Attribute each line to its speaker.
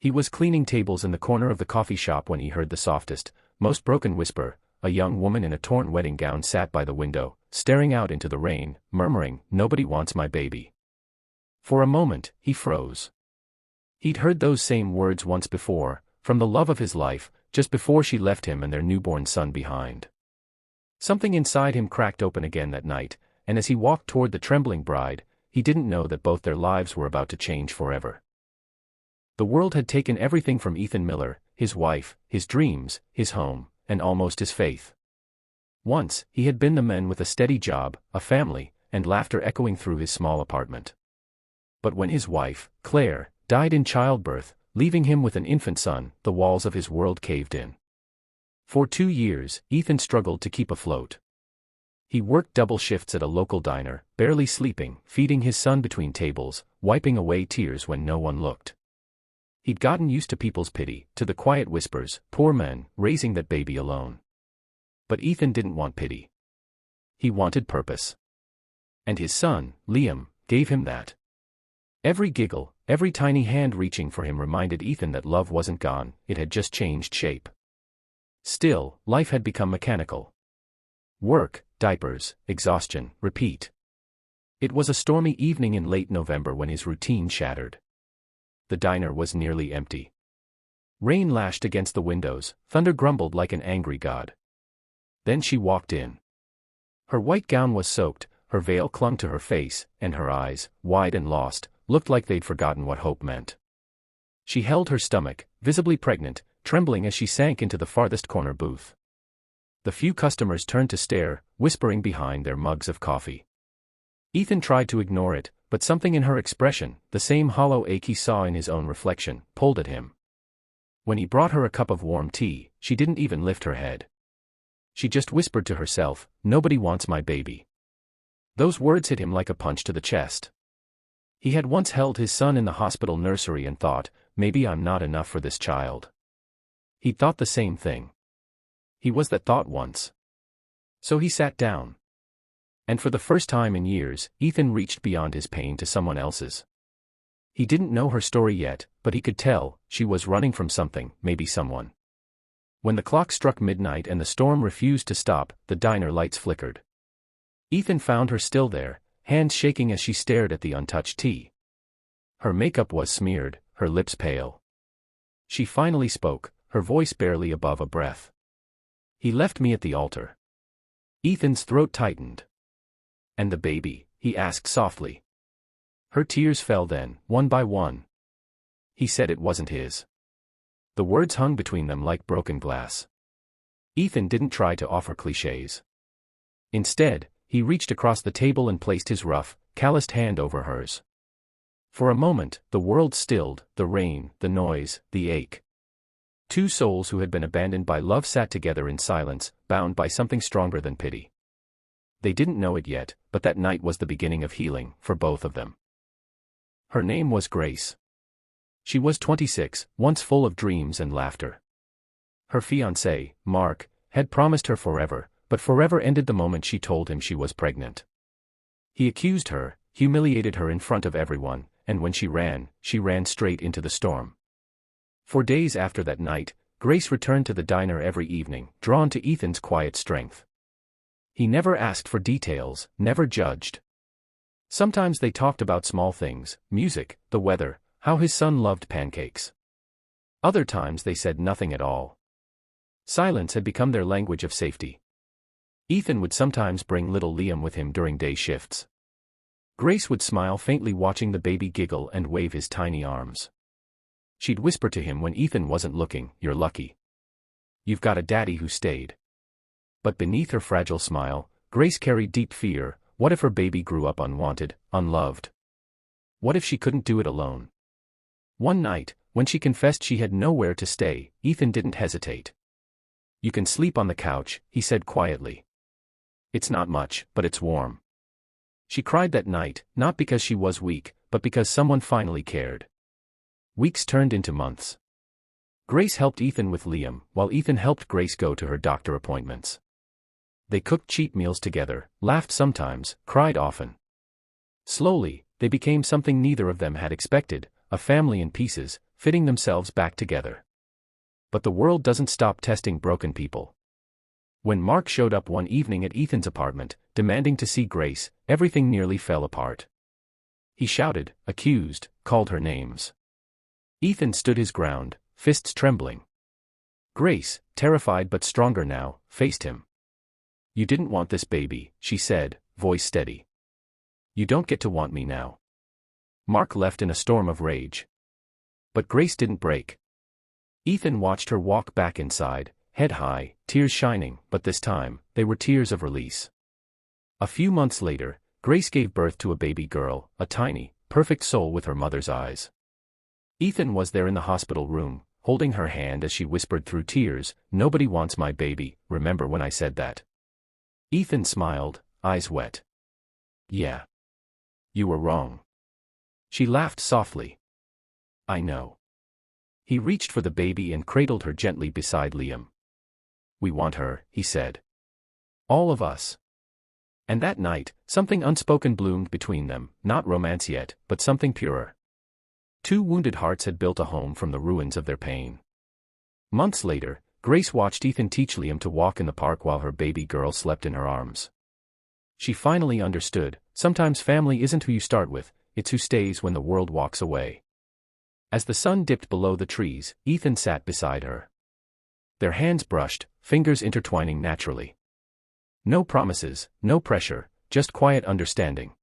Speaker 1: He was cleaning tables in the corner of the coffee shop when he heard the softest, most broken whisper. A young woman in a torn wedding gown sat by the window, staring out into the rain, murmuring, "Nobody wants my baby." For a moment, he froze. He'd heard those same words once before, from the love of his life, just before she left him and their newborn son behind. Something inside him cracked open again that night, and as he walked toward the trembling bride, he didn't know that both their lives were about to change forever. The world had taken everything from Ethan Miller, his wife, his dreams, his home, and almost his faith. Once, he had been the man with a steady job, a family, and laughter echoing through his small apartment. But when his wife, Claire, died in childbirth, leaving him with an infant son, the walls of his world caved in. For 2 years, Ethan struggled to keep afloat. He worked double shifts at a local diner, barely sleeping, feeding his son between tables, wiping away tears when no one looked. He'd gotten used to people's pity, to the quiet whispers, "Poor man, raising that baby alone." But Ethan didn't want pity. He wanted purpose. And his son, Liam, gave him that. Every giggle, every tiny hand reaching for him reminded Ethan that love wasn't gone, it had just changed shape. Still, life had become mechanical. Work, diapers, exhaustion, repeat. It was a stormy evening in late November when his routine shattered. The diner was nearly empty. Rain lashed against the windows, thunder grumbled like an angry god. Then she walked in. Her white gown was soaked, her veil clung to her face, and her eyes, wide and lost, looked like they'd forgotten what hope meant. She held her stomach, visibly pregnant, trembling as she sank into the farthest corner booth. The few customers turned to stare, whispering behind their mugs of coffee. Ethan tried to ignore it, but something in her expression, the same hollow ache he saw in his own reflection, pulled at him. When he brought her a cup of warm tea, she didn't even lift her head. She just whispered to herself, "Nobody wants my baby." Those words hit him like a punch to the chest. He had once held his son in the hospital nursery and thought, maybe I'm not enough for this child. He'd thought the same thing. He was that thought once. So he sat down. And for the first time in years, Ethan reached beyond his pain to someone else's. He didn't know her story yet, but he could tell, she was running from something, maybe someone. When the clock struck midnight and the storm refused to stop, the diner lights flickered. Ethan found her still there, hands shaking as she stared at the untouched tea. Her makeup was smeared, her lips pale. She finally spoke, her voice barely above a breath. "He left me at the altar." Ethan's throat tightened. "And the baby?" he asked softly. Her tears fell then, one by one. "He said it wasn't his." The words hung between them like broken glass. Ethan didn't try to offer clichés. Instead, he reached across the table and placed his rough, calloused hand over hers. For a moment, the world stilled, the rain, the noise, the ache. Two souls who had been abandoned by love sat together in silence, bound by something stronger than pity. They didn't know it yet, but that night was the beginning of healing, for both of them. Her name was Grace. She was 26, once full of dreams and laughter. Her fiancé, Mark, had promised her forever, but forever ended the moment she told him she was pregnant. He accused her, humiliated her in front of everyone, and when she ran straight into the storm. For days after that night, Grace returned to the diner every evening, drawn to Ethan's quiet strength. He never asked for details, never judged. Sometimes they talked about small things, music, the weather, how his son loved pancakes. Other times they said nothing at all. Silence had become their language of safety. Ethan would sometimes bring little Liam with him during day shifts. Grace would smile faintly watching the baby giggle and wave his tiny arms. She'd whisper to him when Ethan wasn't looking, "You're lucky. You've got a daddy who stayed." But beneath her fragile smile, Grace carried deep fear. What if her baby grew up unwanted, unloved? What if she couldn't do it alone? One night, when she confessed she had nowhere to stay, Ethan didn't hesitate. "You can sleep on the couch," he said quietly. "It's not much, but it's warm." She cried that night, not because she was weak, but because someone finally cared. Weeks turned into months. Grace helped Ethan with Liam, while Ethan helped Grace go to her doctor appointments. They cooked cheap meals together, laughed sometimes, cried often. Slowly, they became something neither of them had expected, a family in pieces, fitting themselves back together. But the world doesn't stop testing broken people. When Mark showed up one evening at Ethan's apartment, demanding to see Grace, everything nearly fell apart. He shouted, accused, called her names. Ethan stood his ground, fists trembling. Grace, terrified but stronger now, faced him. "You didn't want this baby," she said, voice steady. "You don't get to want me now." Mark left in a storm of rage. But Grace didn't break. Ethan watched her walk back inside, head high, tears shining, but this time, they were tears of release. A few months later, Grace gave birth to a baby girl, a tiny, perfect soul with her mother's eyes. Ethan was there in the hospital room, holding her hand as she whispered through tears, "Nobody wants my baby, remember when I said that?" Ethan smiled, eyes wet. "Yeah. You were wrong." She laughed softly. "I know." He reached for the baby and cradled her gently beside Liam. "We want her," he said. "All of us." And that night, something unspoken bloomed between them, not romance yet, but something purer. Two wounded hearts had built a home from the ruins of their pain. Months later, Grace watched Ethan teach Liam to walk in the park while her baby girl slept in her arms. She finally understood, sometimes family isn't who you start with, it's who stays when the world walks away. As the sun dipped below the trees, Ethan sat beside her. Their hands brushed, fingers intertwining naturally. No promises, no pressure, just quiet understanding.